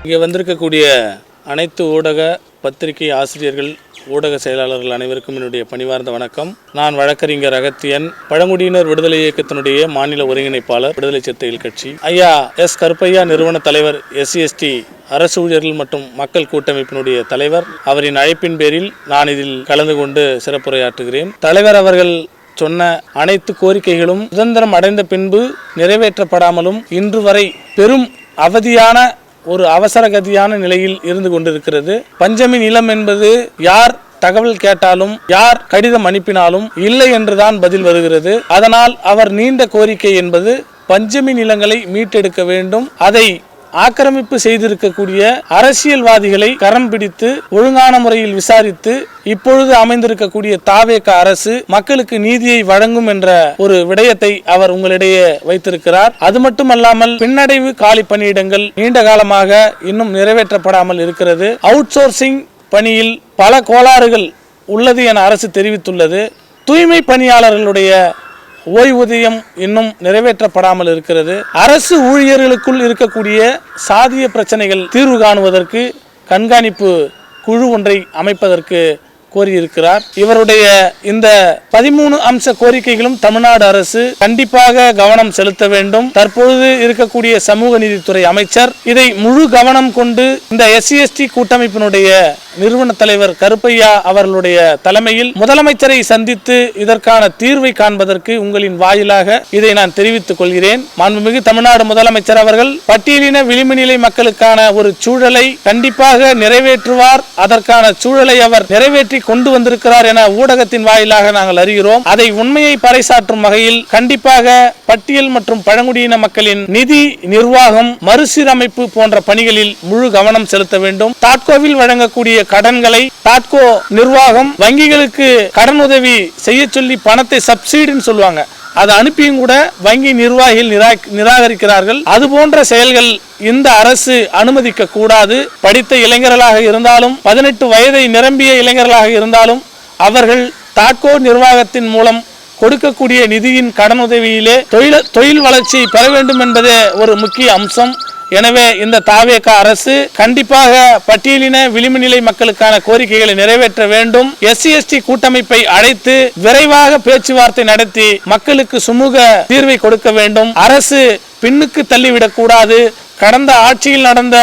இங்கே வந்திருக்கக்கூடிய அனைத்து ஊடக பத்திரிகை ஆசிரியர்கள் ஊடக செயலாளர்கள் அனைவருக்கும் என்னுடைய பணிவார்ந்த வணக்கம். நான் வழக்கறிஞர் அகத்தியன், பழங்குடியினர் விடுதலை இயக்கத்தினுடைய மாநில ஒருங்கிணைப்பாளர், விடுதலை சிறுத்தைகள் கட்சி. ஐயா எஸ் கருப்பையா நிறுவன தலைவர், SC/ST அரசு ஊழியர்கள் மற்றும் மக்கள் கூட்டமைப்பினுடைய தலைவர். அவரின் அழைப்பின் பேரில் நான் இதில் கலந்து கொண்டு சிறப்புரையாற்றுகிறேன். தலைவர் அவர்கள் சொன்ன அனைத்து கோரிக்கைகளும் சுதந்திரம் அடைந்த பின்பு நிறைவேற்றப்படாமலும் இன்று வரை பெரும் அவதியான ஒரு அவசரகதியான நிலையில் இருந்து கொண்டிருக்கிறது. பஞ்சமி நிலம் என்பது யார் தகவல் கேட்டாலும் யார் கடிதம் அனுப்பினாலும் இல்லை என்றுதான் பதில் வருகிறது. அதனால் அவர் நீண்ட கோரிக்கை என்பது பஞ்சமி நிலங்களை மீட்டெடுக்க வேண்டும். அதை ஆக்கிரமிப்பு செய்திருக்கக்கூடிய அரசியல்வாதிகளை கரம் பிடித்து ஒழுங்கான முறையில் விசாரித்து இப்பொழுது அமைந்திருக்கக்கூடிய தாவேக அரசு மக்களுக்கு நீதியை வழங்கும் என்ற ஒரு விடயத்தை அவர் உங்களிடையே வைத்திருக்கிறார். அது மட்டுமல்லாமல் பின்னடைவு காலி பணியிடங்கள் நீண்ட காலமாக இன்னும் நிறைவேற்றப்படாமல் இருக்கிறது. அவுட் சோர்சிங் பணியில் பல கோளாறுகள் உள்ளது என அரசு தெரிவித்துள்ளது. தூய்மை பணியாளர்களுடைய ஓய்வூதியம் இன்னும் நிறைவேற்றப்படாமல் இருக்கிறது. அரசு ஊழியர்களுக்குள் இருக்கக்கூடிய சாதிய பிரச்சனைகள் தீர்வு காணுவதற்கு கண்காணிப்பு குழு ஒன்றை அமைப்பதற்கு கோரியிருக்கிறார். இவருடைய இந்த 13 அம்ச கோரிக்கைகளும் தமிழ்நாடு அரசு கண்டிப்பாக கவனம் செலுத்த வேண்டும். தற்பொழுது இருக்கக்கூடிய சமூக நீதித்துறை அமைச்சர் இதை முழு கவனம் கொண்டு இந்த SC/ST கூட்டமைப்பினுடைய நிறுவன தலைவர் கருப்பையா அவர்களுடைய தலைமையில் முதலமைச்சரை சந்தித்து இதற்கான தீர்வை காண்பதற்கு உங்களின் வாயிலாக இதை நான் தெரிவித்துக் கொள்கிறேன். மாண்புமிகு தமிழ்நாடு முதலமைச்சர் அவர்கள் பட்டியலின விளிம்புநிலை மக்களுக்கான ஒரு சூழலை கண்டிப்பாக நிறைவேற்றுவார். அதற்கான சூழலை அவர் நிறைவேற்றி கொண்டு வந்திருக்கிறார் என ஊடகத்தின் வாயிலாக நாங்கள் அறிகிறோம். அதை உண்மையை பறைசாற்றும் வகையில் கண்டிப்பாக பட்டியல் மற்றும் பழங்குடியின மக்களின் நிதி நிர்வாகம் மறுசீரமைப்பு போன்ற பணிகளில் முழு கவனம் செலுத்த வேண்டும். தாட்கோவில் வழங்கக்கூடிய கடன்களை தாட்கோ நிர்வாகம் வங்கிகளுக்கு கடன் உதவி செய்ய சொல்லி பணத்தை சப்சிடின்னு சொல்லுவாங்க, அதை அனுப்பியும் கூட வங்கி நிர்வாகிகள் நிராகரிக்கிறார்கள். அது போன்ற செயல்கள் இந்த அரசு அனுமதிக்க கூடாது. படித்த இளைஞர்களாக இருந்தாலும் 18 வயதை நிரம்பிய இளைஞர்களாக இருந்தாலும் அவர்கள் தாட்கோ நிர்வாகத்தின் மூலம் கொடுக்கக்கூடிய நிதியின் கடனுதவியிலே தொழில் வளர்ச்சியை பெற வேண்டும் என்பதே ஒரு முக்கிய அம்சம். எனவே இந்த தாவேக அரசு கண்டிப்பாக பட்டியலின விளிம்புநிலை மக்களுக்கான கோரிக்கைகளை நிறைவேற்ற வேண்டும். SC/ST கூட்டமைப்பை அழைத்து விரைவாக பேச்சுவார்த்தை நடத்தி மக்களுக்கு சுமூக தீர்வை கொடுக்க வேண்டும். அரசு பின்னுக்கு தள்ளிவிடக் கூடாது. கடந்த ஆட்சியில் நடந்த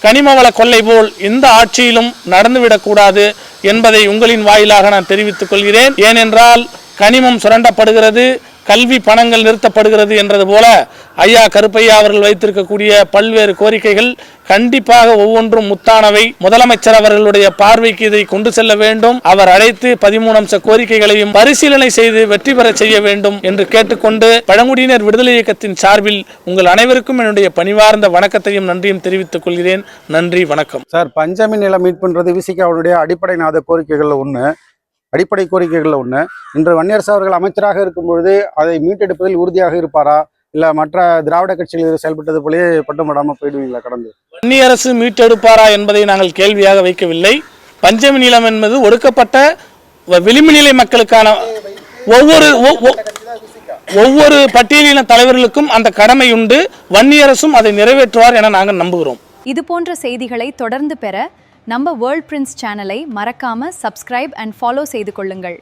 கனிமவள கொள்ளை போல் இந்த ஆட்சியிலும் நடந்துவிடக்கூடாது என்பதை உங்களின் வாயிலாக நான் தெரிவித்துக் கொள்கிறேன். ஏனென்றால் கனிமம் சுரண்டப்படுகிறது, கல்வி பணங்கள் நிறுத்தப்படுகிறது என்றது போல ஐயா கருப்பையா அவர்கள் வைத்திருக்கக்கூடிய பல்வேறு கோரிக்கைகள் கண்டிப்பாக ஒவ்வொன்றும் முத்தானவை. முதலமைச்சர் அவர்களுடைய பார்வைக்கு இதை கொண்டு செல்ல வேண்டும். அவர் அழைத்து 13 அம்ச கோரிக்கைகளையும் பரிசீலனை செய்து வெற்றி பெற செய்ய வேண்டும் என்று கேட்டுக்கொண்டு பழங்குடியினர் விடுதலை இயக்கத்தின் சார்பில் உங்கள் அனைவருக்கும் என்னுடைய பணிவார்ந்த வணக்கத்தையும் நன்றியும் தெரிவித்துக் கொள்கிறேன். நன்றி, வணக்கம். சார், பஞ்சமி நிலம் மீட்புன்றது விசிகாவுடைய அடிப்படை கோரிக்கைகளில் ஒன்று. இன்று வன்னியரசு அவர்கள் அமைச்சராக இருக்கும் பொழுது அதை மீட்டெடுப்பதில் உறுதியாக இருப்பாரா, இல்லை மற்ற திராவிட கட்சிகள் செயல்பட்டது போலயே பட்டமிடாமல் போயிடுவீங்களா? கடந்து வன்னியரசு மீட்டெடுப்பாரா என்பதை நாங்கள் கேள்வியாக வைக்கவில்லை. பஞ்சமி நிலம் என்பது ஒடுக்கப்பட்ட விளிம்பு நிலை மக்களுக்கான ஒவ்வொரு பட்டியலின தலைவர்களுக்கும் அந்த கடமை உண்டு. வன்னியரசும் அதை நிறைவேற்றுவார் என நாங்கள் நம்புகிறோம். இது போன்ற செய்திகளை தொடர்ந்து பெற நம்ம வேர்ல்ட் பிரின்ஸ் சேனலை மறக்காம சப்ஸ்கிரைப் அண்ட் ஃபாலோ செய்து கொள்ளுங்கள்.